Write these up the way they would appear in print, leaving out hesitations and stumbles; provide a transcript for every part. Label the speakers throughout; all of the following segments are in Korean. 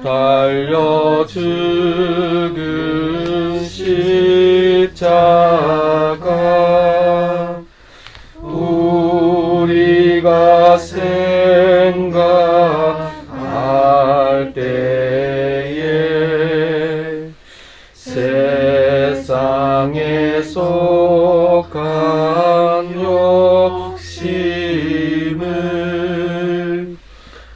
Speaker 1: 달려 죽은 십자가 우리가 생각할 때에 세상에 속한 욕심을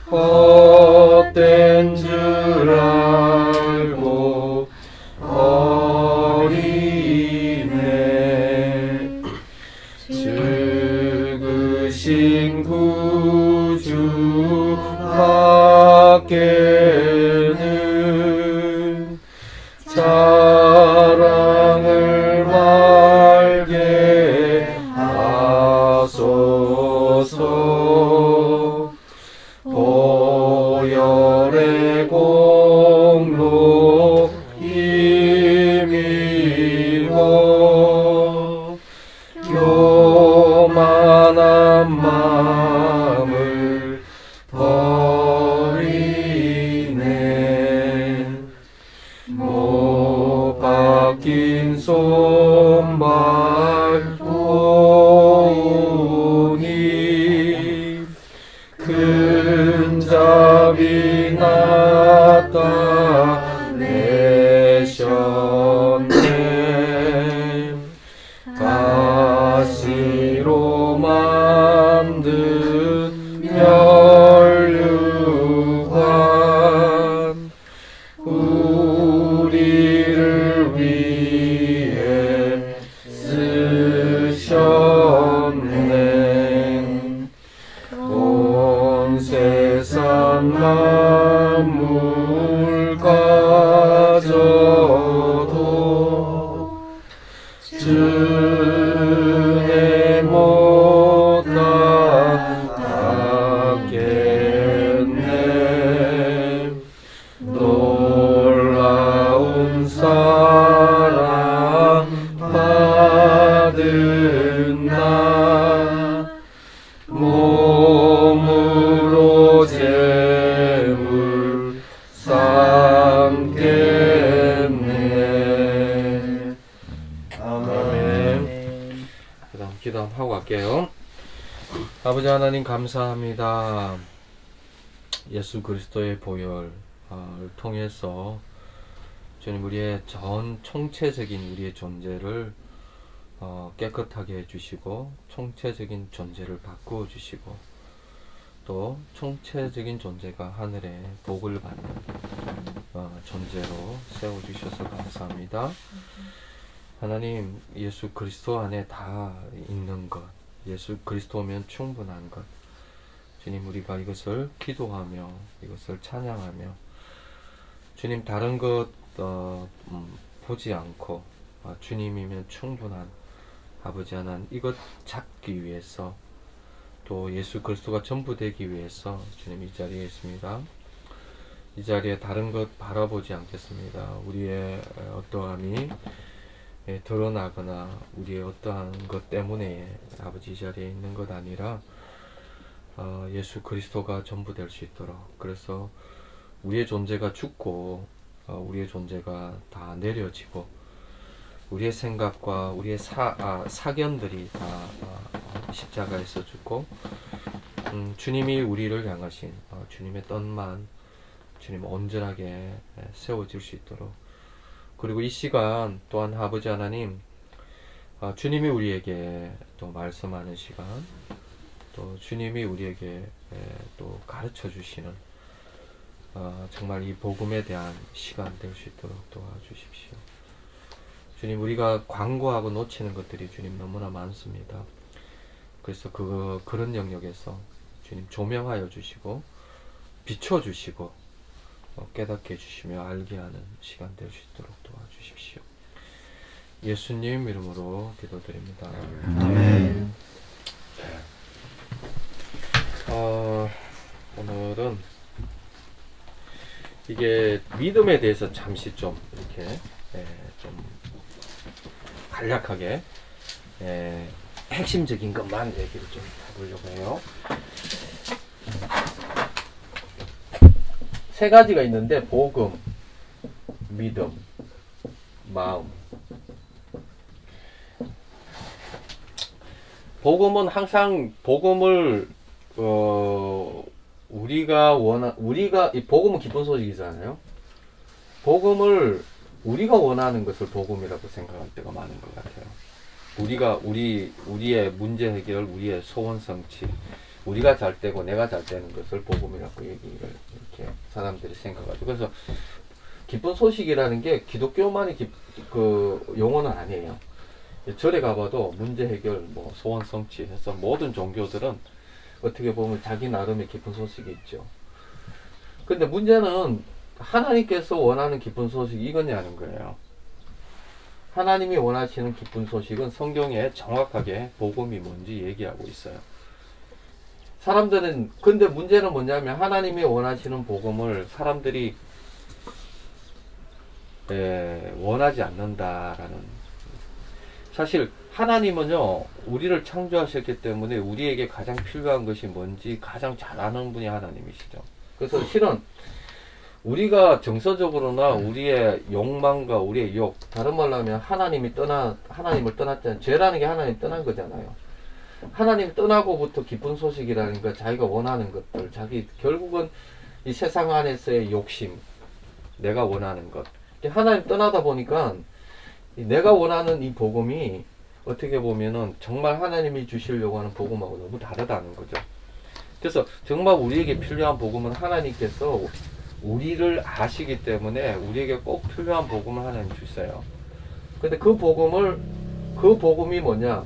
Speaker 1: 헛된 줄 알고 버리네. 죽으신 구주 밖에는 자랑을 말게 하소서. 보혈의 공로 힘입어 교만한 마음을 버리네. 못 박힌 손발 보니 큰 잡이 나타내셨네. 가시로 만든 멸류관 우리를 위해 쓰셨네. 온 세상 만물 가져도 주의 못 닦겠네. 놀라운 사랑 받은 나 몸으로 제물 삼겠네. 아멘. 그 다음 기도 한번 하고 갈게요. 아버지 하나님 감사합니다. 예수 그리스도의 보혈을 통해서 주님 우리의 전 총체적인 우리의 존재를 깨끗하게 해주시고 총체적인 존재를 바꾸어 주시고 또 총체적인 존재가 하늘의 복을 받는 존재로 세워주셔서 감사합니다. 하나님 예수 그리스도 안에 다 있는 것, 예수 그리스도면 충분한 것, 주님 우리가 이것을 기도하며 이것을 찬양하며 주님 다른 것 보지 않고 주님이면 충분한 아버지 하나님 이것 찾기 위해서 또 예수 그리스도가 전부 되기 위해서 주님 이 자리에 있습니다. 이 자리에 다른 것 바라보지 않겠습니다. 우리의 어떠함이 드러나거나 우리의 어떠한 것 때문에 아버지 이 자리에 있는 것 아니라 예수 그리스도가 전부 될 수 있도록, 그래서 우리의 존재가 죽고 우리의 존재가 다 내려지고 우리의 생각과 우리의 사견들이 다 십자가에서 죽고 주님이 우리를 향하신 주님의 뜻만 주님 온전하게 세워질 수 있도록, 그리고 이 시간 또한 아버지 하나님 주님이 우리에게 또 말씀하는 시간, 또 주님이 우리에게 또 가르쳐 주시는 정말 이 복음에 대한 시간 될 수 있도록 도와주십시오. 주님 우리가 광고하고 놓치는 것들이 주님 너무나 많습니다. 그래서 그런 영역에서 주님 조명하여 주시고 비춰주시고 깨닫게 해주시며 알게 하는 시간 될 수 있도록 도와주십시오. 예수님 이름으로 기도드립니다.
Speaker 2: 아멘.
Speaker 1: 오늘은 이게 믿음에 대해서 잠시 좀 이렇게 좀 간략하게 핵심적인 것만 얘기를 좀 해보려고 해요. 세 가지가 있는데 복음, 믿음, 마음. 복음은 항상 복음을 우리가 이 복음은 기쁜 소식이잖아요. 복음을 우리가 원하는 것을 복음이라고 생각할 때가 많은 것 같아요. 우리의 문제 해결, 우리의 소원 성취, 우리가 잘 되고 내가 잘 되는 것을 복음이라고 얘기를 이렇게 사람들이 생각하죠. 그래서 기쁜 소식이라는 게 기독교만의 그 용어는 아니에요. 절에 가봐도 문제 해결, 뭐 소원 성취 해서 모든 종교들은 어떻게 보면 자기 나름의 기쁜 소식이 있죠. 근데 문제는 하나님께서 원하는 기쁜 소식이 이거냐는 거예요. 하나님이 원하시는 기쁜 소식은 성경에 정확하게 복음이 뭔지 얘기하고 있어요. 사람들은, 근데 문제는 뭐냐면 하나님이 원하시는 복음을 사람들이 원하지 않는다라는. 사실 하나님은요, 우리를 창조하셨기 때문에 우리에게 가장 필요한 것이 뭔지 가장 잘 아는 분이 하나님이시죠. 그래서 실은 우리가 정서적으로나 우리의 욕망과 우리의 욕, 다른 말로 하면 하나님을 떠났잖아요. 죄라는 게 하나님 떠난 거잖아요. 하나님 떠나고부터 기쁜 소식이라는 거, 자기가 원하는 것들, 결국은 이 세상 안에서의 욕심, 내가 원하는 것. 하나님 떠나다 보니까 내가 원하는 이 복음이 어떻게 보면은 정말 하나님이 주시려고 하는 복음하고 너무 다르다는 거죠. 그래서 정말 우리에게 필요한 복음은 하나님께서 우리를 아시기 때문에 우리에게 꼭 필요한 복음을 하나님 주세요. 근데 그 복음이 뭐냐?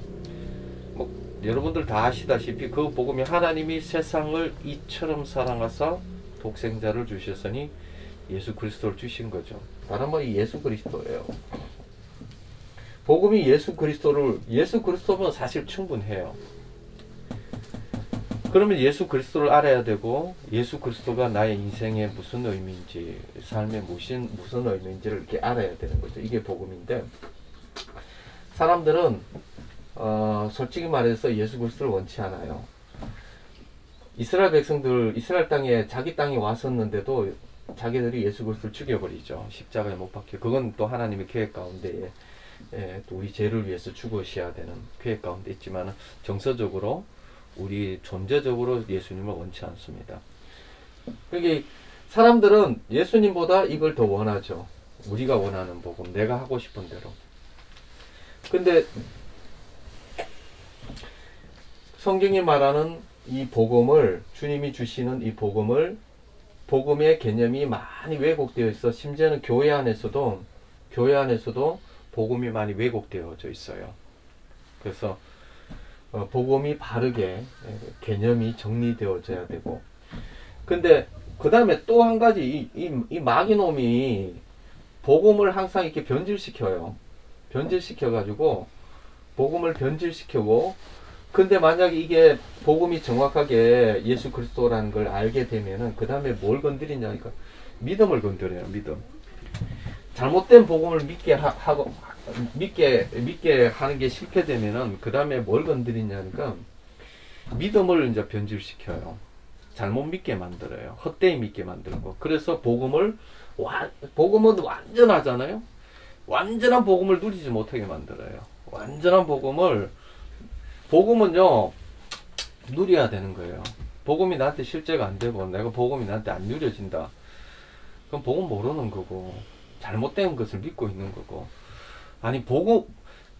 Speaker 1: 뭐 여러분들 다 아시다시피 그 복음이 하나님이 세상을 이처럼 사랑하사 독생자를 주셨으니 예수 그리스도를 주신 거죠. 다른 말이 예수 그리스도예요. 복음이 예수 그리스도면 사실 충분해요. 그러면 예수 그리스도를 알아야 되고, 예수 그리스도가 나의 인생에 무슨 의미인지, 삶에 무슨 의미인지를 이렇게 알아야 되는 거죠. 이게 복음인데, 사람들은 솔직히 말해서 예수 그리스도를 원치 않아요. 이스라엘 백성들, 이스라엘 땅에 자기 땅에 왔었는데도 자기들이 예수 그리스도를 죽여버리죠. 십자가에 못 박혀. 그건 또 하나님의 계획 가운데 또 우리 죄를 위해서 죽으셔야 되는 계획 가운데 있지만, 정서적으로 우리 존재적으로 예수님을 원치 않습니다. 그러니까 사람들은 예수님보다 이걸 더 원하죠. 우리가 원하는 복음, 내가 하고 싶은 대로. 근데 성경이 말하는 이 복음을, 주님이 주시는 이 복음을, 복음의 개념이 많이 왜곡되어 있어. 심지어는 교회 안에서도 복음이 많이 왜곡되어져 있어요. 그래서 복음이 바르게 개념이 정리되어져야 되고. 근데 그 다음에 또 한 가지 이 마귀놈이 복음을 항상 이렇게 변질시켜요. 변질시켜가지고 복음을 변질시키고, 근데 만약에 이게 복음이 정확하게 예수 그리스도라는 걸 알게 되면은 그 다음에 뭘 건드리냐니까 믿음을 건드려요. 믿음. 잘못된 복음을 믿게 하는 게 싫게 되면은 그 다음에 뭘 건드리냐니까 믿음을 이제 변질시켜요. 잘못 믿게 만들어요. 헛되이 믿게 만들고. 그래서 복음은 완전하잖아요. 완전한 복음을 누리지 못하게 만들어요. 완전한 복음은요 누려야 되는 거예요. 복음이 나한테 실제가 안 되고 내가 복음이 나한테 안 누려진다. 그럼 복음 모르는 거고 잘못된 것을 믿고 있는 거고. 아니 복음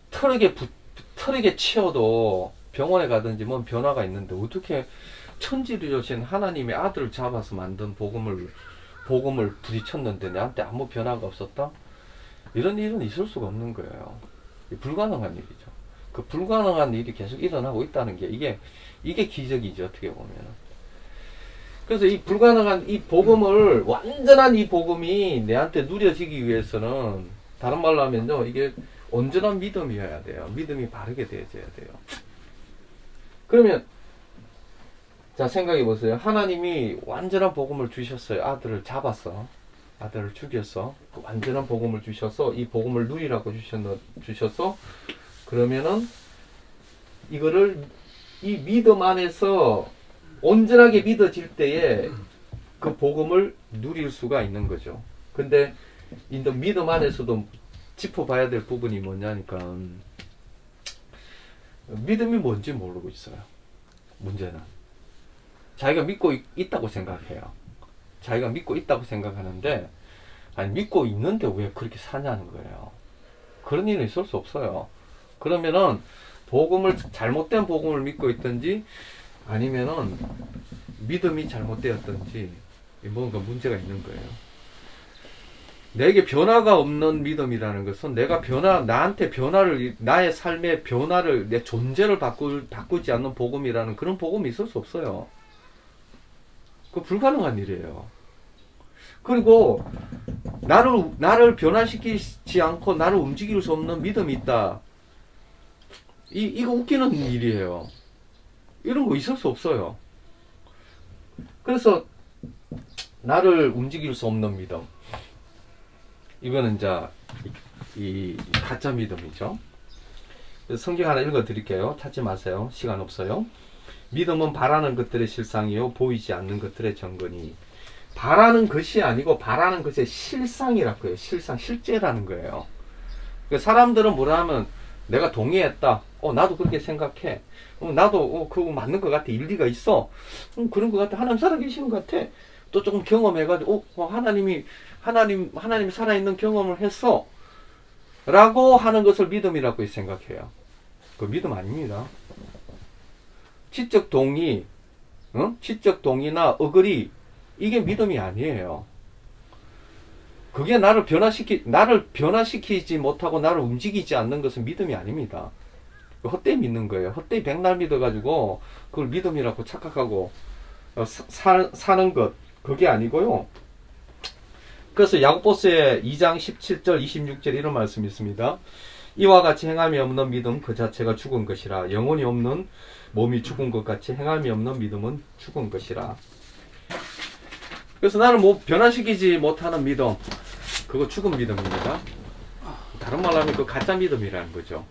Speaker 1: 털에게 치여도 병원에 가든지 뭔 변화가 있는데 어떻게 천지를 주신 하나님의 아들을 잡아서 만든 복음을 부딪혔는데 나한테 아무 변화가 없었다? 이런 일은 있을 수가 없는 거예요. 불가능한 일이죠. 그 불가능한 일이 계속 일어나고 있다는 게 이게 기적이죠. 어떻게 보면. 그래서 이 불가능한 이 복음을, 완전한 이 복음이 내한테 누려지기 위해서는, 다른 말로 하면요, 이게 온전한 믿음이어야 돼요. 믿음이 바르게 되어져야 돼요. 그러면 자, 생각해 보세요. 하나님이 완전한 복음을 주셨어요. 아들을 잡았어. 아들을 죽였어. 그 완전한 복음을 주셔서 이 복음을 누리라고 주셔서, 그러면은 이거를 이 믿음 안에서 온전하게 믿어질 때에 그 복음을 누릴 수가 있는 거죠. 근데 이 믿음 안에서도 짚어봐야 될 부분이 뭐냐니까 믿음이 뭔지 모르고 있어요. 문제는 자기가 믿고 있다고 생각해요. 자기가 믿고 있다고 생각하는데 아니 믿고 있는데 왜 그렇게 사냐는 거예요. 그런 일은 있을 수 없어요. 그러면은 복음을 잘못된 복음을 믿고 있든지 아니면은 믿음이 잘못되었든지 뭔가 문제가 있는 거예요. 내게 변화가 없는 믿음이라는 것은 내가 나한테 변화를, 나의 삶의 변화를, 내 존재를 바꾸지 않는 복음이라는 그런 복음이 있을 수 없어요. 그 불가능한 일이에요. 그리고 나를 변화시키지 않고 나를 움직일 수 없는 믿음이 있다. 이거 웃기는 일이에요. 이런 거 있을 수 없어요. 그래서 나를 움직일 수 없는 믿음. 이거는 이제 이 가짜 믿음이죠. 성경 하나 읽어 드릴게요. 찾지 마세요. 시간 없어요. 믿음은 바라는 것들의 실상이요 보이지 않는 것들의 증거니. 바라는 것이 아니고 바라는 것의 실상이라고 해요. 실상, 실제라는 거예요. 사람들은 뭐라 하면 내가 동의했다. 나도 그렇게 생각해. 나도 그거 맞는 것 같아. 일리가 있어. 그런 것 같아. 하나님 살아계시는 것 같아. 또 조금 경험해가지고 하나님이 살아있는 경험을 했어 라고 하는 것을 믿음이라고 생각해요. 그 믿음 아닙니다. 지적 동의, 지적 동의나 어그리, 이게 믿음이 아니에요. 그게 나를 변화시키지 못하고 나를 움직이지 않는 것은 믿음이 아닙니다. 헛되이 믿는 거예요. 헛되이 백날 믿어가지고 그걸 믿음이라고 착각하고 사는 것, 그게 아니고요. 그래서 야고보서의 2장 17절 26절 이런 말씀이 있습니다. 이와 같이 행함이 없는 믿음 그 자체가 죽은 것이라. 영혼이 없는 몸이 죽은 것 같이 행함이 없는 믿음은 죽은 것이라. 그래서 나를 변화시키지 못하는 믿음, 그거 죽은 믿음입니다. 다른 말로 하면 그 가짜 믿음이라는 거죠.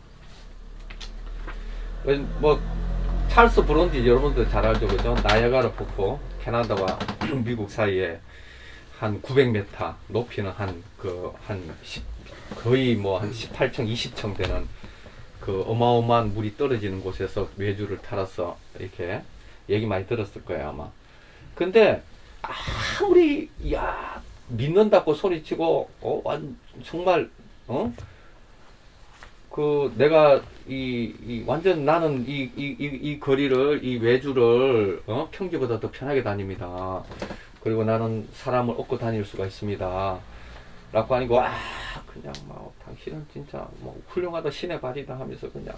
Speaker 1: 찰스 브론디 여러분들 잘 알죠, 그죠? 나이아가라 폭포, 캐나다와 미국 사이에 한 900m, 높이는 거의 한 18층, 20층 되는 그 어마어마한 물이 떨어지는 곳에서 외주를 탈아서 이렇게 얘기 많이 들었을 거예요, 아마. 근데 아무리 믿는다고 소리치고 정말 내가 완전 나는 이 거리를, 이 외주를 평지보다 더 편하게 다닙니다. 그리고 나는 사람을 얻고 다닐 수가 있습니다. 라고 아니고 그냥 당신은 진짜 훌륭하다, 신의 발이다 하면서 그냥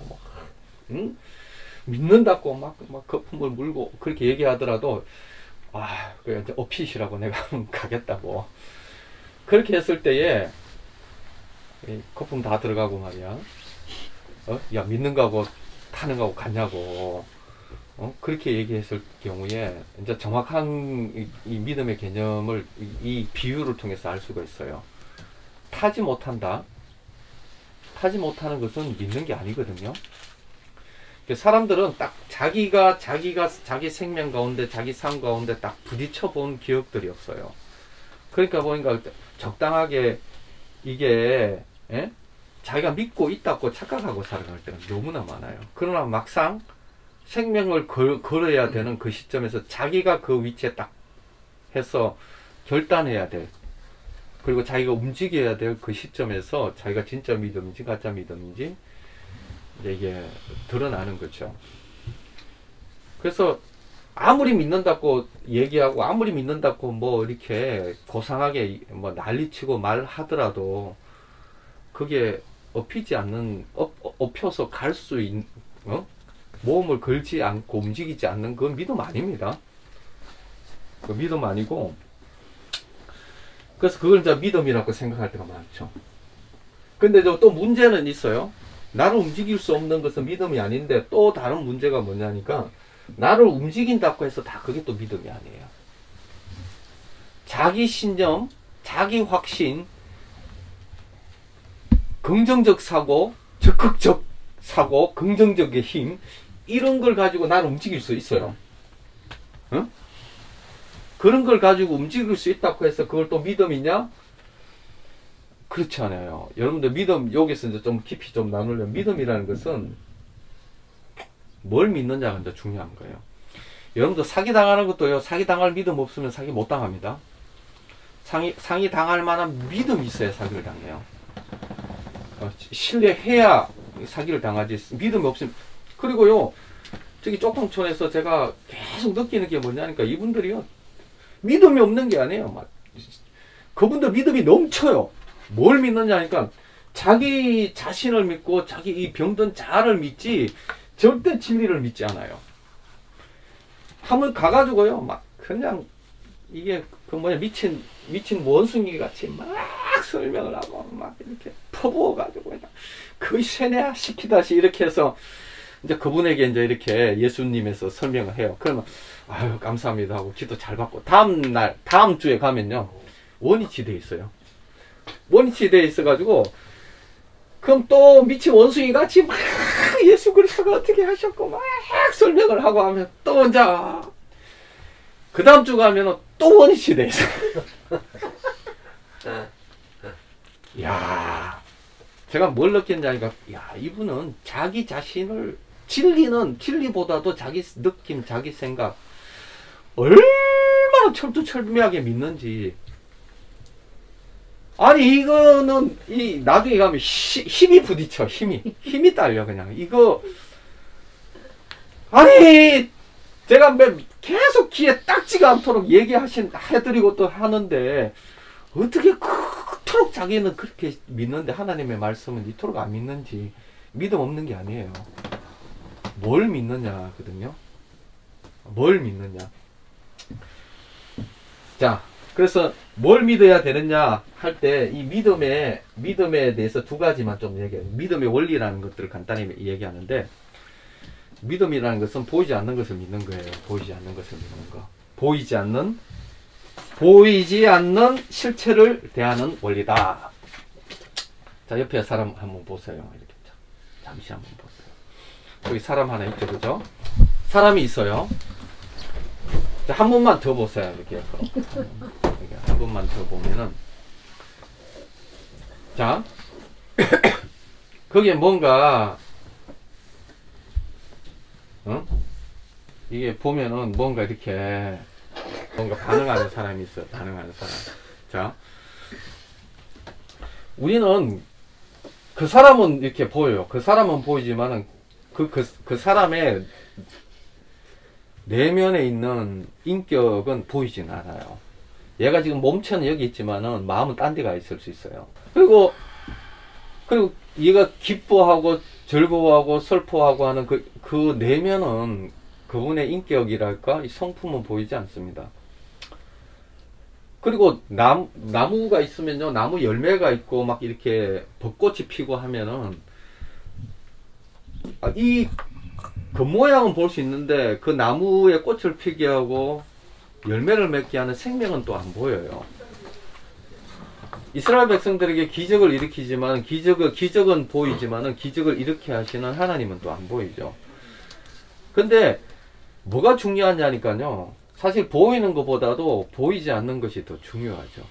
Speaker 1: 믿는다고 막 거품을 물고 그렇게 얘기하더라도 그래 이제 어핏이라고 내가 가겠다고 그렇게 했을 때에 거품 다 들어가고 말이야. 야, 믿는 거하고 타는 거하고 같냐고. 그렇게 얘기했을 경우에 이제 정확한 이 믿음의 개념을 이 비유를 통해서 알 수가 있어요. 타지 못한다. 타지 못하는 것은 믿는 게 아니거든요. 사람들은 딱 자기 생명 가운데, 자기 삶 가운데 딱 부딪혀 본 기억들이 없어요. 그러니까 보니까 적당하게 이게 자기가 믿고 있다고 착각하고 살아갈 때가 너무나 많아요. 그러나 막상 생명을 걸어야 되는 그 시점에서 자기가 그 위치에 딱 해서 결단해야 될, 그리고 자기가 움직여야 될 그 시점에서 자기가 진짜 믿음인지 가짜 믿음인지 이게 드러나는 거죠. 그래서 아무리 믿는다고 얘기하고 아무리 믿는다고 이렇게 고상하게 난리치고 말하더라도 그게 업히지 않는, 업혀서 갈 수 있는, 모험을 걸지 않고 움직이지 않는 건 믿음 아닙니다. 그 믿음 아니고, 그래서 그걸 이제 믿음이라고 생각할 때가 많죠. 근데 또 문제는 있어요. 나를 움직일 수 없는 것은 믿음이 아닌데 또 다른 문제가 뭐냐니까 나를 움직인다고 해서 다 그게 또 믿음이 아니에요. 자기 신념, 자기 확신, 긍정적 사고, 적극적 사고, 긍정적의 힘, 이런 걸 가지고 나를 움직일 수 있어요. 그런 걸 가지고 움직일 수 있다고 해서 그걸 또 믿음이냐? 그렇지 않아요. 여러분들 믿음, 여기서 이제 좀 깊이 좀 나누려면 믿음이라는 것은 뭘 믿느냐가 이제 중요한 거예요. 여러분들 사기 당하는 것도요, 사기 당할 믿음 없으면 사기 못 당합니다. 상이 당할 만한 믿음이 있어야 사기를 당해요. 신뢰해야 사기를 당하지, 믿음이 없으면. 그리고요, 저기 쪽방촌에서 제가 계속 느끼는 게 뭐냐니까, 이분들이요, 믿음이 없는 게 아니에요. 막 그분들 믿음이 넘쳐요. 뭘 믿느냐니까, 자기 자신을 믿고 자기 이 병든 자아를 믿지 절대 진리를 믿지 않아요. 한번 가가지고요, 막 그냥 이게 그 뭐냐, 미친 원숭이 같이 막 설명을 하고 막 이렇게 퍼부어가지고 그냥 거의 세뇌시키다시 이렇게 해서 이제 그분에게 이제 이렇게 예수님에서 설명을 해요. 그러면 아유 감사합니다 하고 기도 잘 받고 다음 주에 가면요, 원위치 돼 있어요. 원위치 돼 있어가지고 그럼 또 미친 원숭이 같이 막 예수 그리스도가 어떻게 하셨고 막 설명을 하고 하면 또 이제 그 다음 주 가면은 또 원위치 돼 있어요. 야, 제가 뭘 느꼈냐니까, 야, 이분은 자기 자신을, 진리보다도 자기 느낌, 자기 생각, 얼마나 철두철미하게 믿는지. 아니, 이거는, 나중에 가면 힘이 부딪혀, 힘이 딸려, 그냥. 이거, 아니, 제가 계속 귀에 딱지가 않도록 해드리고 또 하는데, 어떻게 그토록 자기는 그렇게 믿는데 하나님의 말씀은 이토록 안 믿는지. 믿음 없는 게 아니에요. 뭘 믿느냐거든요. 뭘 믿느냐. 자, 그래서 뭘 믿어야 되느냐 할 때 이 믿음에 대해서 두 가지만 좀 얘기해요. 믿음의 원리라는 것들을 간단히 얘기하는데, 믿음이라는 것은 보이지 않는 것을 믿는 거예요. 보이지 않는 것을 믿는 거. 보이지 않는 실체를 대하는 원리다. 자, 옆에 사람 한번 보세요. 이렇게 잠시 한번 보세요. 여기 사람 하나 있죠, 그죠? 사람이 있어요. 자, 한 번만 더 보세요. 이렇게 한 번만 더 보면은, 자, 거기에 뭔가 이게 보면은 뭔가 이렇게 뭔가 반응하는 사람이 있어요. 반응하는 사람. 자, 우리는 그 사람은 이렇게 보여요. 그 사람은 보이지만은 그 사람의 내면에 있는 인격은 보이진 않아요. 얘가 지금 몸체는 여기 있지만은 마음은 딴 데 가 있을 수 있어요. 그리고 얘가 기뻐하고 즐거워하고 슬퍼하고 하는 그 내면은 그분의 인격이랄까, 이 성품은 보이지 않습니다. 그리고 나무가 있으면요, 나무 열매가 있고 막 이렇게 벚꽃이 피고 하면은 이 겉모양은 볼 수 있는데 그 나무에 꽃을 피게 하고 열매를 맺게 하는 생명은 또 안 보여요. 이스라엘 백성들에게 기적을 일으키지만 기적은 보이지만은 기적을 일으키게 하시는 하나님은 또 안 보이죠. 근데 뭐가 중요하냐니까요, 사실 보이는 것보다도 보이지 않는 것이 더 중요하죠.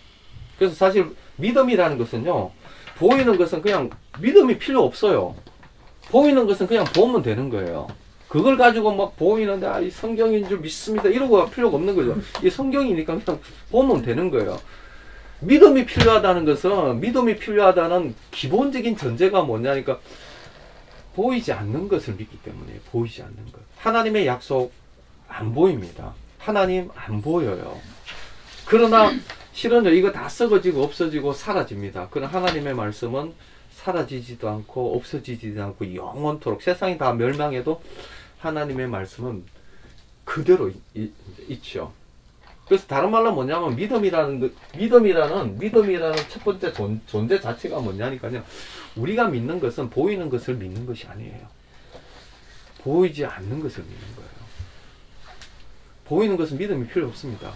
Speaker 1: 그래서 사실 믿음이라는 것은요, 보이는 것은 그냥 믿음이 필요 없어요. 보이는 것은 그냥 보면 되는 거예요. 그걸 가지고 막 보이는데 이 성경인 줄 믿습니다 이러고 할 필요가 없는 거죠. 이 성경이니까 그냥 보면 되는 거예요. 믿음이 필요하다는 기본적인 전제가 뭐냐니까, 보이지 않는 것을 믿기 때문에. 보이지 않는 것. 하나님의 약속 안 보입니다. 하나님 안 보여요. 그러나 실은요, 이거 다 썩어지고 없어지고 사라집니다. 그러나 하나님의 말씀은 사라지지도 않고 없어지지도 않고 영원토록, 세상이 다 멸망해도 하나님의 말씀은 그대로 있죠. 그래서 다른 말로 뭐냐면 믿음이라는 첫 번째 존재 자체가 뭐냐니까요, 우리가 믿는 것은 보이는 것을 믿는 것이 아니에요. 보이지 않는 것을 믿는 거예요. 보이는 것은 믿음이 필요 없습니다.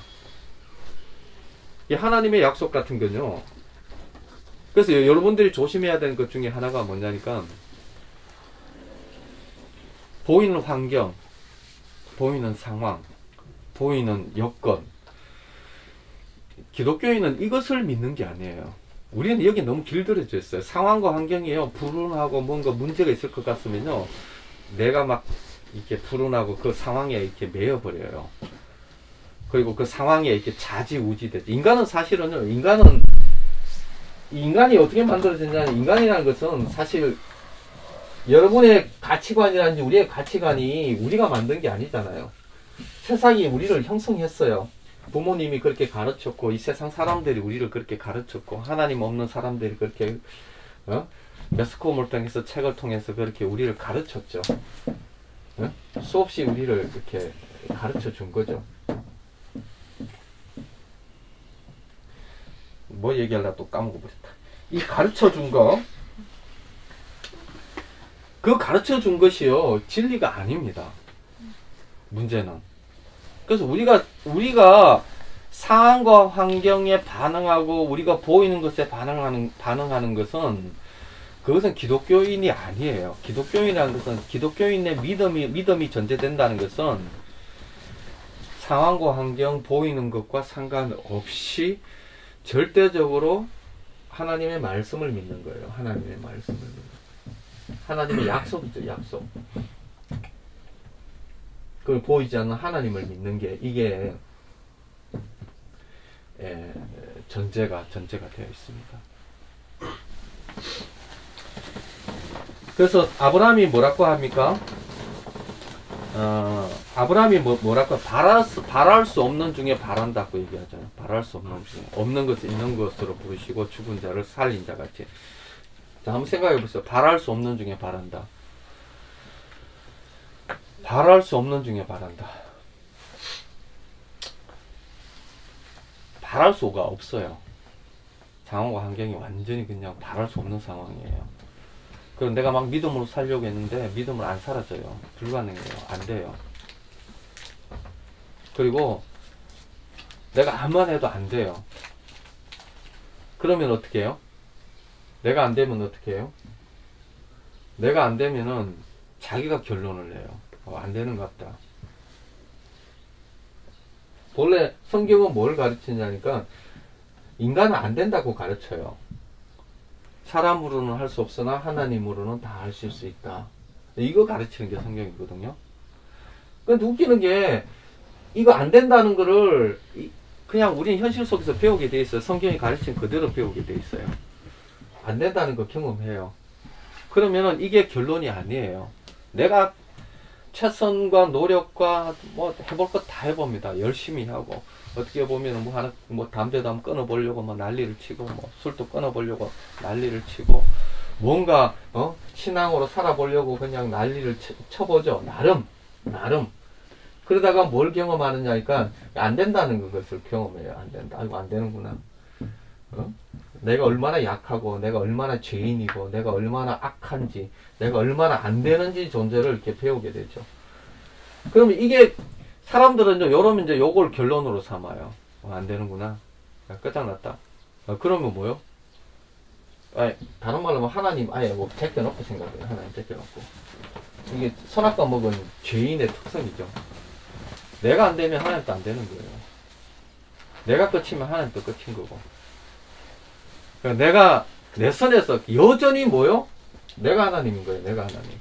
Speaker 1: 이 하나님의 약속 같은 건요, 그래서 여러분들이 조심해야 되는 것 중에 하나가 뭐냐니까, 보이는 환경, 보이는 상황, 보이는 여건, 기독교인은 이것을 믿는 게 아니에요. 우리는 여기 너무 길들여져 있어요. 상황과 환경이요. 불운하고 뭔가 문제가 있을 것 같으면요. 내가 막 이렇게 불운하고 그 상황에 이렇게 매여버려요. 그리고 그 상황에 이렇게 좌지우지되죠. 인간은 사실은요. 인간이 어떻게 만들어졌냐면 인간이라는 것은 사실 여러분의 가치관이라든지 우리의 가치관이 우리가 만든 게 아니잖아요. 세상이 우리를 형성했어요. 부모님이 그렇게 가르쳤고 이 세상 사람들이 우리를 그렇게 가르쳤고 하나님 없는 사람들이 그렇게 매스컴을 통해서 책을 통해서 그렇게 우리를 가르쳤죠. 수없이 우리를 이렇게 가르쳐 준 거죠. 뭐 얘기하려다 또 까먹어버렸다. 이 가르쳐 준 거, 그 가르쳐 준 것이요 진리가 아닙니다. 문제는. 그래서 우리가 상황과 환경에 반응하고 우리가 보이는 것에 반응하는 것은 그것은 기독교인이 아니에요. 기독교인이라는 것은 기독교인의 믿음이 전제된다는 것은 상황과 환경 보이는 것과 상관없이 절대적으로 하나님의 말씀을 믿는 거예요. 하나님의 말씀을 믿는 거예요. 하나님의 약속이죠. 약속. 그걸 보이지 않는 하나님을 믿는 게 이게 전제가 되어 있습니다. 그래서 아브라함이 뭐라고 합니까? 아브라함이 뭐라고 바랄 수 없는 중에 바란다고 얘기하잖아요. 바랄 수 없는 중에 없는 것을 있는 것으로 부르시고 죽은 자를 살린 자 같이. 자, 한번 생각해 보세요. 바랄 수 없는 중에 바란다. 바랄 수 없는 중에 바란다. 바랄 수가 없어요. 상황과 환경이 완전히 그냥 바랄 수 없는 상황이에요. 그럼 내가 막 믿음으로 살려고 했는데 믿음을 안 살아져요. 불가능해요. 안 돼요. 그리고 내가 아무만 해도 안 돼요. 그러면 어떻게 해요? 내가 안 되면 어떻게 해요? 내가 안 되면은 자기가 결론을 내요. 안 되는 것 같다. 본래 성경은 뭘 가르치냐니까 인간은 안 된다고 가르쳐요. 사람으로는 할 수 없으나 하나님으로는 다 하실 수 있다. 이거 가르치는 게 성경이거든요. 근데 웃기는 게 이거 안 된다는 거를 그냥 우리는 현실 속에서 배우게 돼 있어요. 성경이 가르치는 그대로 배우게 돼 있어요. 안 된다는 거 경험해요. 그러면은 이게 결론이 아니에요. 내가 최선과 노력과 뭐 해볼 것 다 해봅니다. 열심히 하고 어떻게 보면 뭐 담배도 한번 끊어보려고 뭐 난리를 치고 뭐 술도 끊어보려고 난리를 치고 뭔가 신앙으로 살아보려고 그냥 난리를 쳐보죠. 나름. 그러다가 뭘 경험하느냐니까 안 된다는 것을 경험해요. 안 된다. 아이고 안 되는구나. 내가 얼마나 약하고 내가 얼마나 죄인이고 내가 얼마나 악한지 내가 얼마나 안 되는지 존재를 이렇게 배우게 되죠. 그러면 이게 사람들은 이러면 이제 요걸 결론으로 삼아요. 안 되는구나. 끝장났다. 그러면 뭐요? 다른 말로 하면 하나님 아예 뭐 제껴놓고 생각해요. 하나님 제껴놓고. 이게 선악과 먹은 죄인의 특성이죠. 내가 안 되면 하나님도 안 되는 거예요. 내가 끝이면 하나님도 끝인 거고. 그러니까 내가 내 선에서 여전히 뭐요? 내가 하나님인 거예요. 내가 하나님.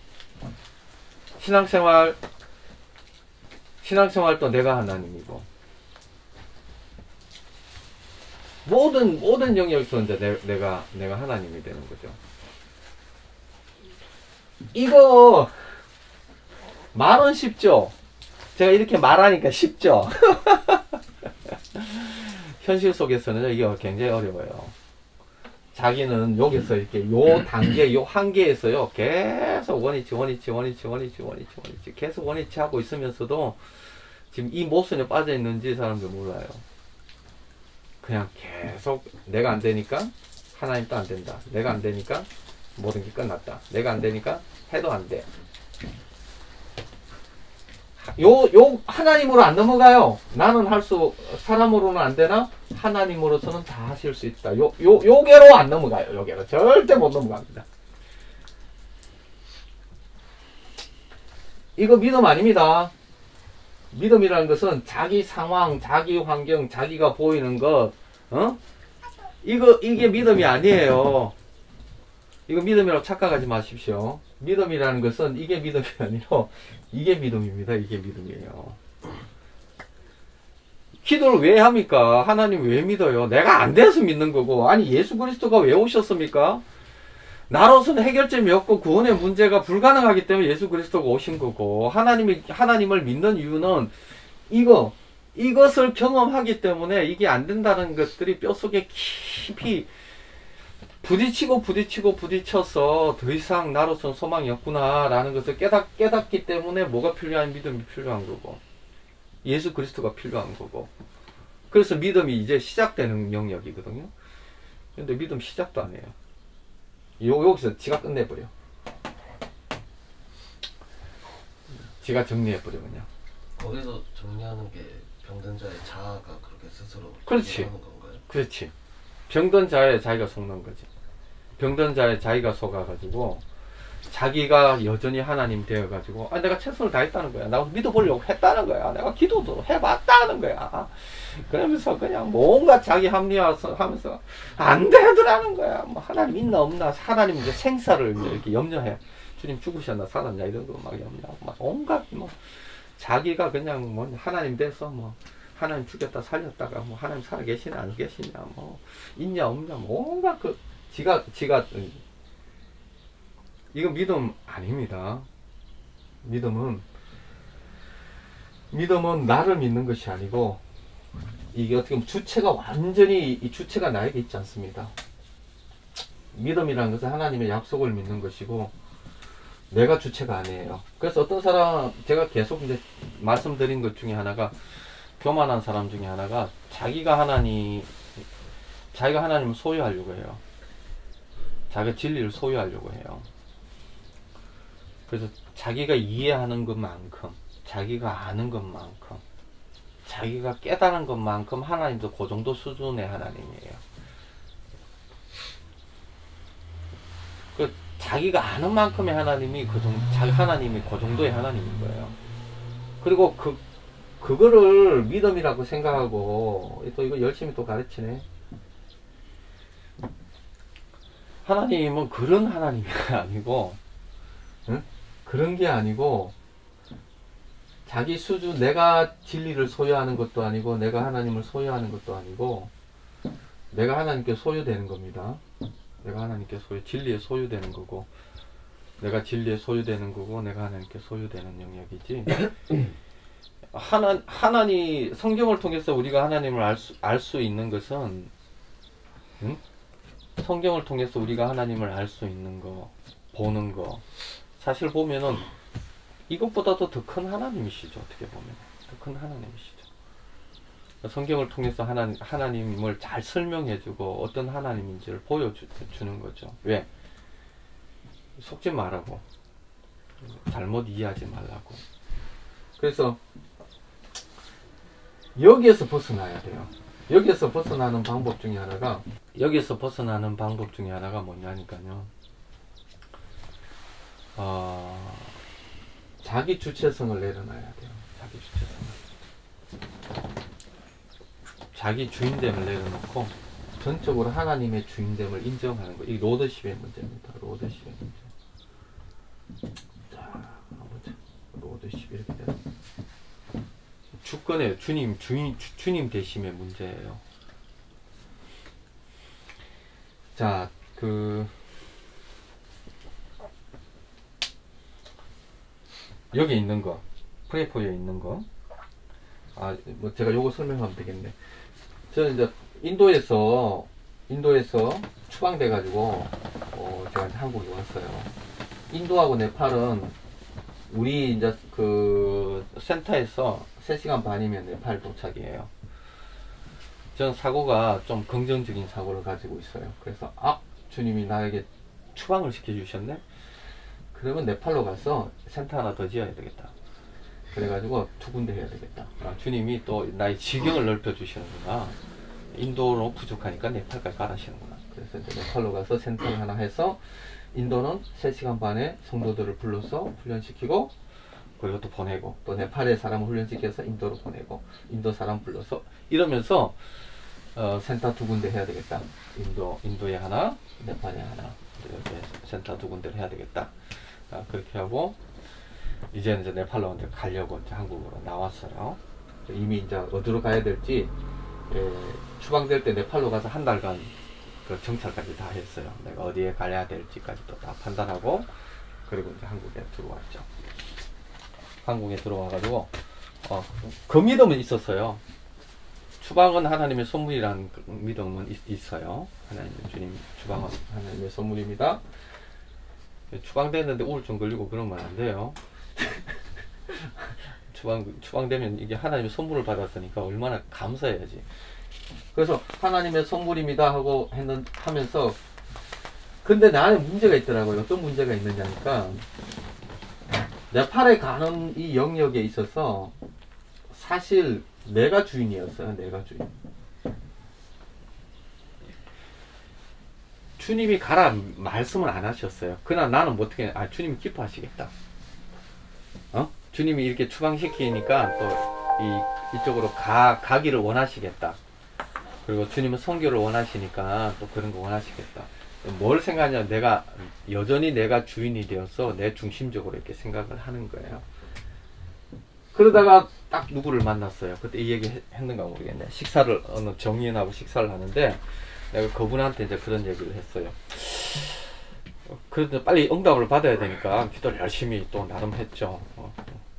Speaker 1: 신앙생활도 내가 하나님이고. 모든 영역에서 이제 내가 하나님이 되는 거죠. 이거 말은 쉽죠? 제가 이렇게 말하니까 쉽죠? 현실 속에서는 이게 굉장히 어려워요. 자기는 여기서 이렇게 요 단계, 요 한계에서요, 계속 원위치 계속 원위치 하고 있으면서도 지금 이 모순에 빠져 있는지 사람들 몰라요. 그냥 계속 내가 안 되니까 하나님도 안 된다. 내가 안 되니까 모든 게 끝났다. 내가 안 되니까 해도 안 돼. 요 하나님으로 안 넘어가요. 나는 사람으로는 안 되나? 하나님으로서는 다 하실 수 있다. 요게로 안 넘어가요. 요게로. 절대 못 넘어갑니다. 이거 믿음 아닙니다. 믿음이라는 것은 자기 상황, 자기 환경, 자기가 보이는 것, 어? 이게 믿음이 아니에요. 이거 믿음이라고 착각하지 마십시오. 믿음이라는 것은 이게 믿음이 아니라 이게 믿음입니다. 이게 믿음이에요. 기도를 왜 합니까? 하나님 왜 믿어요? 내가 안 돼서 믿는 거고. 아니 예수 그리스도가 왜 오셨습니까? 나로서는 해결점이 없고 구원의 문제가 불가능하기 때문에 예수 그리스도가 오신 거고, 하나님을 믿는 이유는 이것을 경험하기 때문에 이게 안 된다는 것들이 뼛속에 깊이 부딪혀서 더 이상 나로서는 소망이 없구나 라는 것을 깨닫기 때문에 뭐가 필요한? 믿음이 필요한 거고, 예수 그리스도가 필요한 거고. 그래서 믿음이 이제 시작되는 영역이거든요. 근데 믿음 시작도 안 해요. 여기서 지가 끝내버려. 지가 정리해버려 그냥.
Speaker 2: 거기서 정리하는 게 병든 자의 자아가 그렇게 스스로
Speaker 1: 그렇지.
Speaker 2: 하는 건가요?
Speaker 1: 그렇지. 병든 자에 자기가 속는 거지. 병든 자에 자기가 속아가지고 자기가 여전히 하나님 되어가지고, 아, 내가 최선을 다했다는 거야. 나 믿어보려고 했다는 거야. 내가 기도도 해봤다는 거야. 그러면서 그냥 뭔가 자기 합리화하면서 안 되더라는 거야. 뭐 하나님 있나 없나, 하나님 이제 생사를 이렇게 염려해. 주님 죽으셨나 살았냐 이런 거 막 염려하고 막 온갖 뭐 자기가 그냥 뭐 하나님 돼서 뭐 하나님 죽였다 살렸다가 뭐 하나님 살아 계시냐 안 계시냐 뭐 있냐 없냐 뭐 온갖 그 지가 이거 믿음 아닙니다. 믿음은 나를 믿는 것이 아니고, 이게 어떻게 보면 주체가 완전히 이 주체가 나에게 있지 않습니다. 믿음이라는 것은 하나님의 약속을 믿는 것이고 내가 주체가 아니에요. 그래서 어떤 사람, 제가 계속 이제 말씀드린 것 중에 하나가, 교만한 사람 중에 하나가 자기가 하나님을 소유하려고 해요. 자기가 진리를 소유하려고 해요. 그래서 자기가 이해하는 것만큼, 자기가 아는 것만큼, 자기가 깨달은 것만큼 하나님도 그 정도 수준의 하나님이에요. 자기가 아는 만큼의 하나님이 하나님이 그 정도의 하나님인 거예요. 그리고 그거를 믿음이라고 생각하고 또 이거 열심히 또 가르치네. 하나님은 그런 하나님이 아니고, 응? 그런 게 아니고, 자기 수준, 내가 진리를 소유하는 것도 아니고, 내가 하나님을 소유하는 것도 아니고, 내가 하나님께 소유되는 겁니다. 내가 하나님께 진리에 소유되는 거고, 내가 진리에 소유되는 거고, 내가 하나님께 소유되는 영역이지. 성경을 통해서 우리가 하나님을 알 수 있는 것은, 응? 성경을 통해서 우리가 하나님을 알 수 있는 거, 보는 거, 사실 보면은 이것보다도 더 큰 하나님이시죠. 어떻게 보면 더 큰 하나님이시죠. 성경을 통해서 하나님을 잘 설명해주고 어떤 하나님인지를 보여주는 거죠. 왜? 속지 말라고, 잘못 이해하지 말라고. 그래서 여기에서 벗어나야 돼요. 여기에서 벗어나는 방법 중에 하나가 뭐냐니까요. 자기 주체성을 내려놔야 돼요. 자기 주체성을. 자기 주인됨을 내려놓고 전적으로 하나님의 주인됨을 인정하는 거. 이 로더십의 문제입니다. 로더십의 문제. 자, 로더십 이렇게 돼요. 주권의 주님 되심의 문제예요. 자, 여기 있는 거, 프레이포에 있는 거, 뭐 제가 요거 설명하면 되겠네. 저는 이제 인도에서 추방돼 가지고 제가 이제 한국에 왔어요. 인도하고 네팔은 우리 이제 그 센터에서 3시간 반이면 네팔 도착이에요. 저는 사고가 좀 긍정적인 사고를 가지고 있어요. 그래서 주님이 나에게 추방을 시켜주셨네. 그러면 네팔로 가서 센터 하나 더 지어야 되겠다. 그래가지고 2군데 해야 되겠다. 주님이 또 나의 지경을 넓혀주시는구나. 인도로 부족하니까 네팔까지 가라시는구나. 그래서 이제 네팔로 가서 센터를 하나 해서 인도는 3시간 반에 성도들을 불러서 훈련시키고, 그리고 또 보내고, 또 네팔의 사람을 훈련시켜서 인도로 보내고, 인도 사람 불러서 이러면서 센터 두 군데 해야 되겠다. 인도에 하나, 네팔에 하나. 이렇게 센터 두 군데를 해야 되겠다. 그렇게 하고, 이제 네팔로 이제 가려고 이제 한국으로 나왔어요. 이미 이제 어디로 가야 될지, 추방될 때 네팔로 가서 한 달간 그 정찰까지 다 했어요. 내가 어디에 가야 될지까지도 다 판단하고, 그리고 이제 한국에 들어왔죠. 한국에 들어와가지고, 그 믿음은 있었어요. 추방은 하나님의 선물이라는 믿음은 있어요. 하나님, 주님, 추방은 하나님의 선물입니다. 추방됐는데 우울증 걸리고 그러면 안 돼요. 추방되면 이게 하나님의 선물을 받았으니까 얼마나 감사해야지. 그래서 하나님의 선물입니다 하고 하면서, 근데 나는 문제가 있더라고요. 어떤 문제가 있느냐니까, 네팔에 가는 이 영역에 있어서 사실 내가 주인이었어요. 내가 주인. 주님이 가라 말씀을 안 하셨어요. 그러나 나는 뭐 어떻게, 주님이 기뻐하시겠다. 주님이 이렇게 추방시키니까 또 이쪽으로 가기를 원하시겠다. 그리고 주님은 선교를 원하시니까 또 그런 거 원하시겠다. 뭘 생각하냐면 여전히 내가 주인이 되어서 내 중심적으로 이렇게 생각을 하는 거예요. 그러다가 딱 누구를 만났어요. 그때 이 얘기 했는가 모르겠네. 어느 정인하고 식사를 하는데 내가 그분한테 이제 그런 얘기를 했어요. 그래도 빨리 응답을 받아야 되니까 기도를 열심히 또 나름 했죠.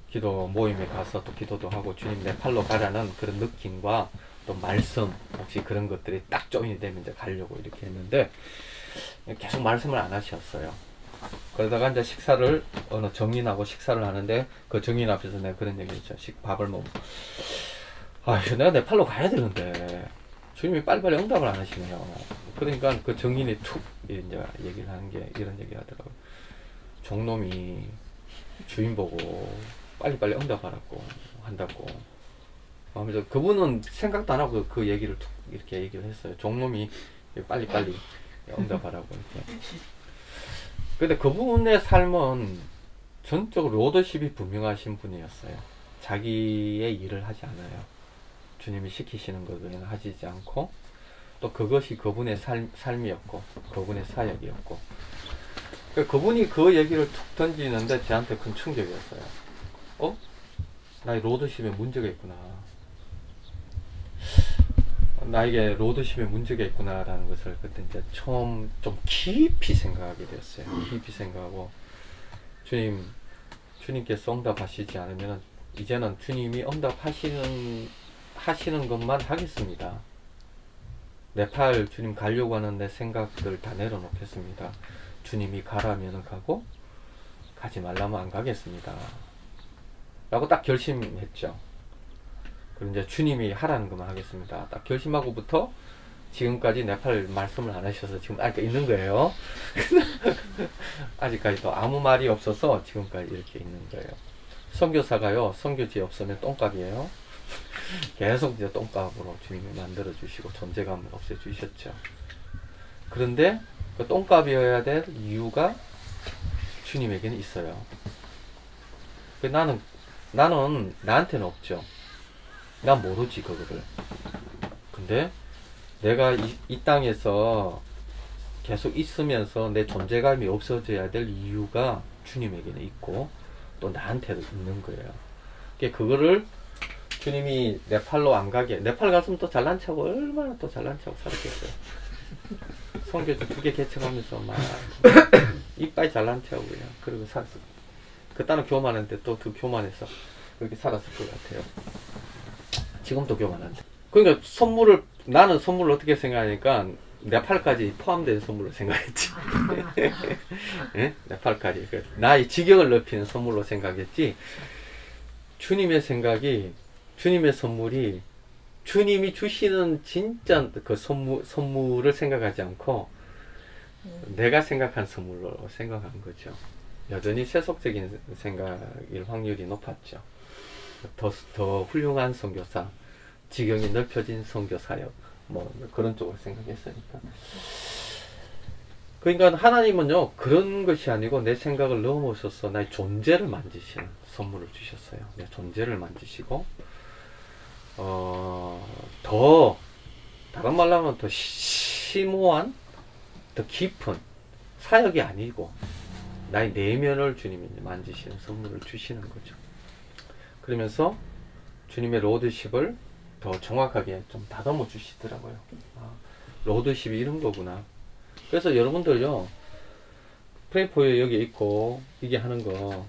Speaker 1: 기도 모임에 가서 또 기도도 하고 주님 네팔로 가라는 그런 느낌과 또 말씀, 혹시 그런 것들이 딱 조인이 되면 이제 가려고 이렇게 했는데 계속 말씀을 안 하셨어요. 그러다가 이제 어느 정인하고 식사를 하는데 그 정인 앞에서 내가 그런 얘기 했죠. 밥을 먹고, 내가 네팔로 가야 되는데 주님이 빨리빨리 응답을 안 하시네요. 그러니까 그 정인이 툭 이제 얘기를 하는 게 이런 얘기 하더라고요. 종놈이 주인 보고 빨리빨리 응답하라고 한다고 하면서, 그분은 생각도 안 하고 그 얘기를 툭 이렇게 얘기를 했어요. 종놈이 빨리빨리 응답하라고 이렇게. 근데 그분의 삶은 전적으로 로더십이 분명하신 분이었어요. 자기의 일을 하지 않아요. 주님이 시키시는 것을 하시지 않고, 또 그것이 그분의 삶이었고 그분의 사역이었고, 그분이 그 얘기를 툭 던지는데 저한테 큰 충격이었어요. 나의 로더십에 문제가 있구나. 나에게 로드십에 문제가 있구나라는 것을 그때 이제 처음 좀 깊이 생각하게 되었어요. 깊이 생각하고, 주님께서 응답하시지 않으면 이제는 주님이 응답하시는 것만 하겠습니다. 네팔 주님 가려고 하는 내 생각들 다 내려놓겠습니다. 주님이 가라면 가고 가지 말라면 안 가겠습니다. 라고 딱 결심했죠. 그리고 이제 주님이 하라는 것만 하겠습니다. 딱 결심하고부터 지금까지 네팔 말씀을 안 하셔서 지금 있는 거예요. 아직까지 또 아무 말이 없어서 지금까지 이렇게 있는 거예요. 선교사가요, 선교지 없으면 똥값이에요. 계속 이제 똥값으로 주님이 만들어 주시고 존재감을 없애 주셨죠. 그런데 그 똥값이어야 될 이유가 주님에게는 있어요. 나는 나한테는 없죠. 난 모르지 그거를. 근데 내가 이 땅에서 계속 있으면서 내 존재감이 없어져야 될 이유가 주님에게는 있고 또 나한테도 있는 거예요. 그거를 주님이 네팔로 안 가게, 네팔 갔으면 또 잘난 척하고 얼마나 또 잘난 척하고 살았겠어요. 선교지 2개 개척하면서 막 이빨 잘난 척하고 그냥 그러고 살았어. 그때는 교만했는데 또 더 교만해서 그렇게 살았을 것 같아요. 지금도 교만한데. 그러니까 나는 선물을 어떻게 생각하니까 네팔까지 포함된 선물로 생각했지. 네? 네팔까지. 나의 지경을 넓히는 선물로 생각했지. 주님의 선물이 주님이 주시는 진짜 그 선물을 생각하지 않고 내가 생각한 선물로 생각한 거죠. 여전히 세속적인 생각일 확률이 높았죠. 더 훌륭한 선교사, 지경이 넓혀진 선교사역, 뭐 그런 쪽을 생각했으니까. 그러니까 하나님은요 그런 것이 아니고 내 생각을 넘어서서 나의 존재를 만지시는 선물을 주셨어요. 내 존재를 만지시고 더 다른 말로 하면 더 심오한, 더 깊은 사역이 아니고 나의 내면을 주님이 만지시는 선물을 주시는 거죠. 그러면서 주님의 로드십을 더 정확하게 좀 다듬어 주시더라고요. 아, 로드십이 이런 거구나. 그래서 여러분들요, 프레이포에 여기 있고 이게 하는 거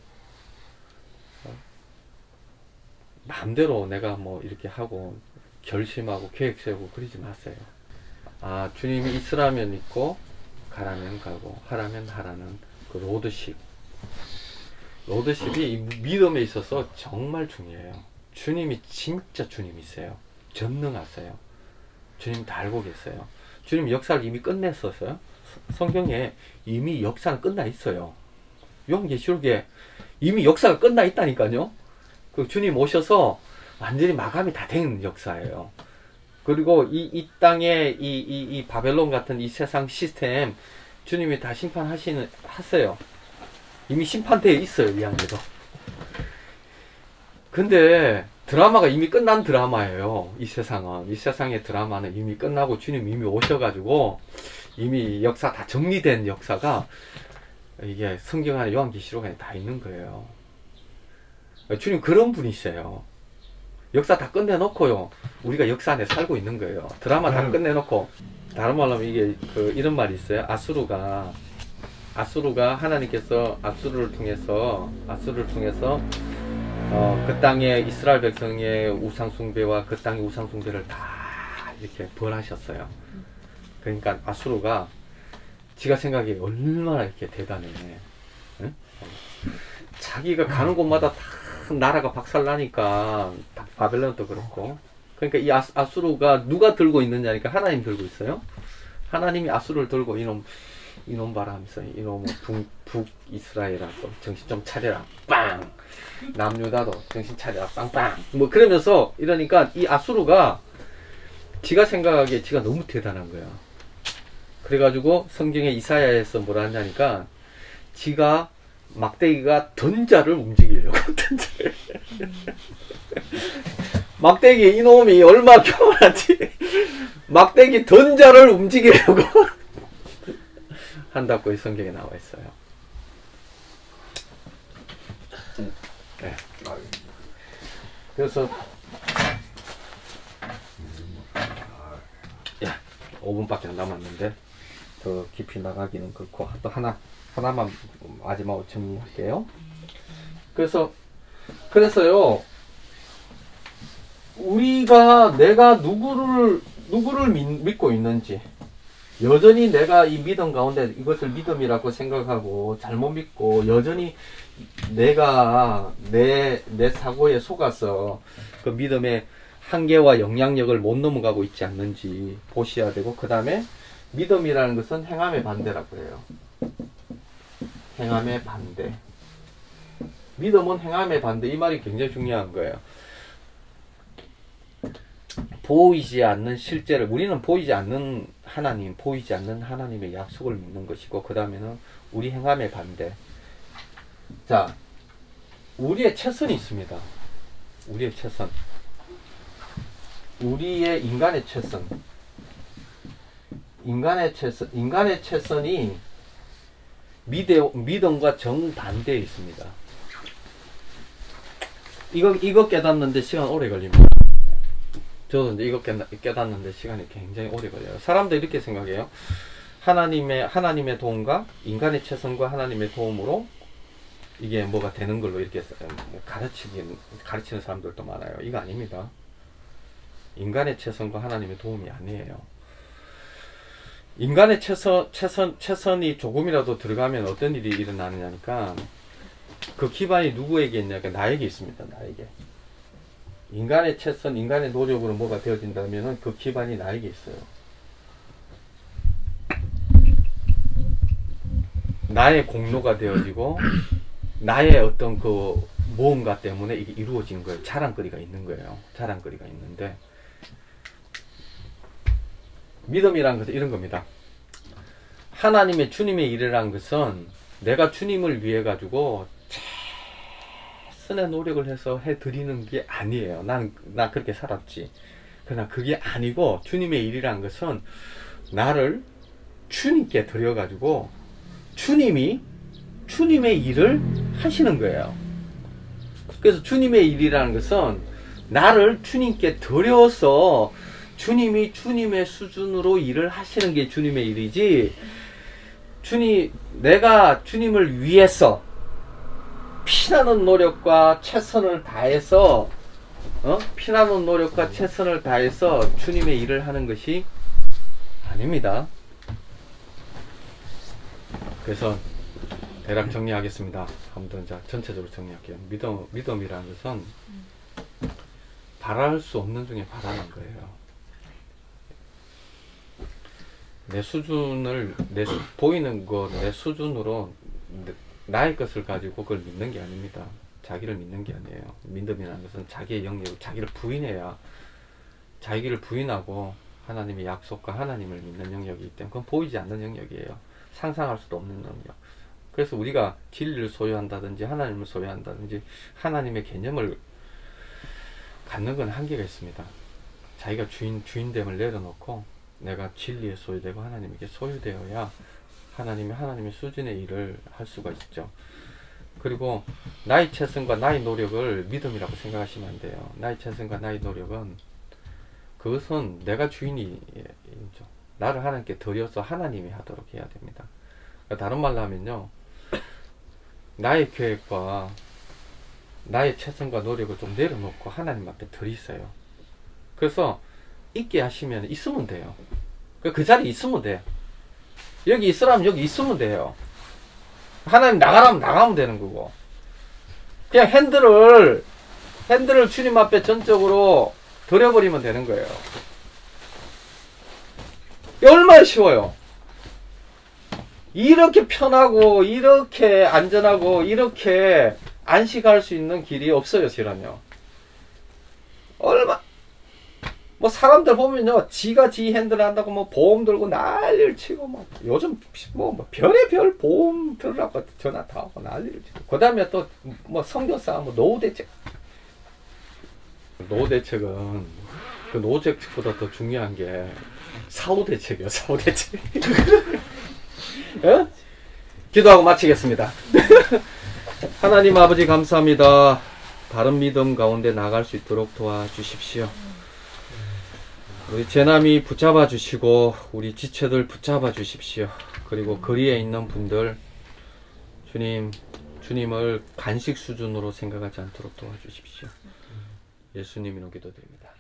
Speaker 1: 마음대로 내가 뭐 이렇게 하고 결심하고 계획 세우고 그러지 마세요. 아, 주님이 있으라면 있고 가라면 가고 하라면 하라는 그 로드십. 로드십이 이 믿음에 있어서 정말 중요해요. 주님이 진짜 주님이세요. 전능하세요. 주님 다 알고 계세요. 주님 역사를 이미 끝냈었어요. 성경에 이미 역사는 끝나 있어요. 요한계시록에 이미 역사가 끝나 있다니까요. 그 주님 오셔서 완전히 마감이 다 된 역사예요. 그리고 이 땅에 이 바벨론 같은 이 세상 시스템 주님이 다 하세요. 이미 심판되어 있어요, 이 안에도. 근데 드라마가 이미 끝난 드라마예요. 이 세상은. 이 세상의 드라마는 이미 끝나고 주님 이미 오셔가지고 이미 역사 다 정리된 역사가 이게 성경 안에 요한계시록 안에 다 있는 거예요. 주님 그런 분이세요. 역사 다 끝내놓고요, 우리가 역사 안에 살고 있는 거예요. 드라마 다 끝내놓고. 다른 말로 하면 이게 이런 말이 있어요. 아수르가 하나님께서 아수르를 통해서 그 땅에 이스라엘 백성의 우상숭배와 그 땅의 우상숭배를 다 이렇게 벌하셨어요. 그러니까 아수르가 지가 생각이 얼마나 이렇게 대단해. 응? 자기가 가는 곳마다 다 나라가 박살나니까, 바벨론도 그렇고. 그러니까 이 아수르가 누가 들고 있느냐니까 하나님 들고 있어요. 하나님이 아수르를 들고 이놈 봐라 하면서, 이놈은 북이스라엘하고 정신 좀 차려라, 빵! 남유다도 정신 차려라, 빵빵! 뭐 그러면서 이러니까 이 아수르가 지가 생각하기에 지가 너무 대단한 거야. 그래가지고 성경에 이사야에서 뭐라 하냐니까, 지가 막대기가 던자를 움직이려고. 막대기 이놈이 얼마나 교만하지. 막대기 던자를 움직이려고 한다고 이 성경에 나와 있어요. 네. 그래서 5분밖에 안 남았는데 더 깊이 나가기는 그렇고, 또 하나만 마지막으로 정리할게요. 그래서요, 내가 누구를 믿고 있는지, 여전히 내가 이 믿음 가운데 이것을 믿음이라고 생각하고 잘못 믿고, 여전히 내가 내 사고에 속아서 그 믿음의 한계와 영향력을 못 넘어가고 있지 않는지 보셔야 되고, 그 다음에 믿음이라는 것은 행함의 반대라고 해요. 행함의 반대. 믿음은 행함의 반대. 이 말이 굉장히 중요한 거예요. 보이지 않는 실제를, 우리는 보이지 않는 하나님의 약속을 믿는 것이고, 그 다음에는 우리 행함의 반대. 자, 우리의 최선이 있습니다. 우리의 최선. 우리의 인간의 최선. 인간의 최선이 믿음과 정반대에 있습니다. 이거 깨닫는데 시간 오래 걸립니다. 저도 이제 이거 깨닫는데 시간이 굉장히 오래 걸려요. 사람들 이렇게 생각해요. 하나님의 도움과 인간의 최선과 하나님의 도움으로 이게 뭐가 되는 걸로 이렇게 가르치는 사람들도 많아요. 이거 아닙니다. 인간의 최선과 하나님의 도움이 아니에요. 인간의 최선이 조금이라도 들어가면 어떤 일이 일어나느냐니까, 그 기반이 누구에게 있냐니까 나에게 있습니다. 나에게. 인간의 최선, 인간의 노력으로 뭐가 되어진다면 그 기반이 나에게 있어요. 나의 공로가 되어지고 나의 어떤 그 모험가 때문에 이게 이루어진 거예요. 자랑거리가 있는 거예요. 자랑거리가 있는데, 믿음이라는 것은 이런 겁니다. 주님의 일이라는 것은 내가 주님을 위해 가지고 최선의 노력을 해서 해드리는 게 아니에요. 나 그렇게 살았지.
Speaker 3: 그러나 그게 아니고 주님의 일이란 것은 나를 주님께 드려가지고 주님이 주님의 일을 하시는 거예요. 그래서 주님의 일이라는 것은 나를 주님께 드려서 주님이 주님의 수준으로 일을 하시는 게 주님의 일이지, 내가 주님을 위해서 피나는 노력과 최선을 다해서 피나는 노력과 최선을 다해서 주님의 일을 하는 것이 아닙니다. 그래서 대략 정리하겠습니다. 한번 자 전체적으로 정리할게요. 믿음이라는 것은 바랄 수 없는 중에 바라는 거예요. 내 수준을 보이는 거 내 수준으로 나의 것을 가지고 그걸 믿는 게 아닙니다. 자기를 믿는 게 아니에요. 믿음이라는 것은 자기의 영역을 자기를 부인해야, 자기를 부인하고 하나님의 약속과 하나님을 믿는 영역이기 때문에 그건 보이지 않는 영역이에요. 상상할 수도 없는 영역. 그래서 우리가 진리를 소유한다든지 하나님을 소유한다든지 하나님의 개념을 갖는 건 한계가 있습니다. 자기가 주인됨을 내려놓고 내가 진리에 소유되고 하나님에게 소유되어야 하나님의 수준의 일을 할 수가 있죠. 그리고 나의 최선과 나의 노력을 믿음이라고 생각하시면 안 돼요. 나의 최선과 나의 노력은 그것은 내가 주인이죠. 나를 하나님께 드려서 하나님이 하도록 해야 됩니다. 그러니까 다른 말로 하면요, 나의 계획과 나의 최선과 노력을 좀 내려놓고 하나님 앞에 드리세요. 그래서 있게 하시면 있으면 돼요. 그 자리에 있으면 돼. 여기 있으라면 여기 있으면 돼요. 하나님 나가라면 나가면 되는 거고, 그냥 핸들을 주님 앞에 전적으로 드려버리면 되는 거예요. 얼마나 쉬워요. 이렇게 편하고 이렇게 안전하고 이렇게 안식할 수 있는 길이 없어요, 실은요. 뭐 사람들 보면요, 지가 지 핸들 한다고 뭐 보험 들고 난리를 치고, 뭐 요즘 뭐 별의별 보험 들으라고 전화 다 하고 난리를 치고, 그 다음에 또 뭐 성교사 뭐 노후 대책, 노후 대책은 그 노후 대책보다 더 중요한 게 사후 대책이요, 사후 대책. 어? 기도하고 마치겠습니다. 하나님 아버지 감사합니다. 바른 믿음 가운데 나갈 수 있도록 도와주십시오. 우리 재남이 붙잡아 주시고 우리 지체들 붙잡아 주십시오. 그리고 거리에 있는 분들 주님을 간식 수준으로 생각하지 않도록 도와주십시오. 예수님 이름 기도드립니다.